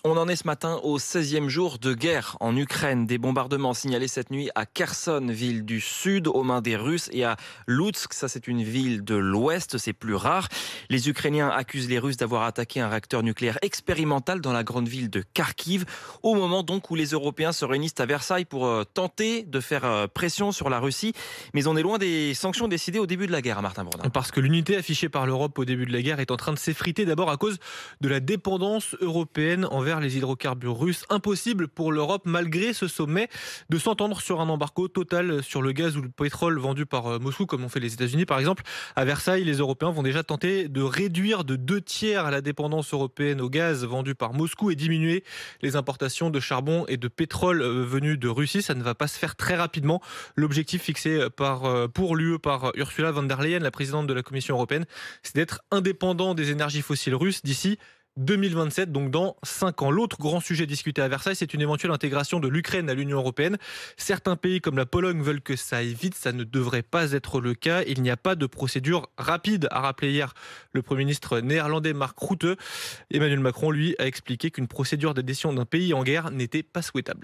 On en est ce matin au 16e jour de guerre en Ukraine. Des bombardements signalés cette nuit à Kherson, ville du sud, aux mains des Russes, et à Loutsk, ça c'est une ville de l'ouest, c'est plus rare. Les Ukrainiens accusent les Russes d'avoir attaqué un réacteur nucléaire expérimental dans la grande ville de Kharkiv, au moment donc où les Européens se réunissent à Versailles pour tenter de faire pression sur la Russie. Mais on est loin des sanctions décidées au début de la guerre, Martin Bourdin. Parce que l'unité affichée par l'Europe au début de la guerre est en train de s'effriter, d'abord à cause de la dépendance européenne envers les hydrocarbures russes. Impossible pour l'Europe, malgré ce sommet, de s'entendre sur un embargo total sur le gaz ou le pétrole vendu par Moscou, comme ont fait les États-Unis par exemple. À Versailles, les Européens vont déjà tenter de réduire de 2/3 la dépendance européenne au gaz vendu par Moscou et diminuer les importations de charbon et de pétrole venus de Russie. Ça ne va pas se faire très rapidement. L'objectif fixé pour l'UE par Ursula von der Leyen, la présidente de la Commission européenne, c'est d'être indépendant des énergies fossiles russes d'ici 2027, donc dans 5 ans. L'autre grand sujet discuté à Versailles, c'est une éventuelle intégration de l'Ukraine à l'Union européenne. Certains pays comme la Pologne veulent que ça aille vite, ça ne devrait pas être le cas. Il n'y a pas de procédure rapide, a rappelé hier le Premier ministre néerlandais Mark Rutte. Emmanuel Macron, lui, a expliqué qu'une procédure d'adhésion d'un pays en guerre n'était pas souhaitable.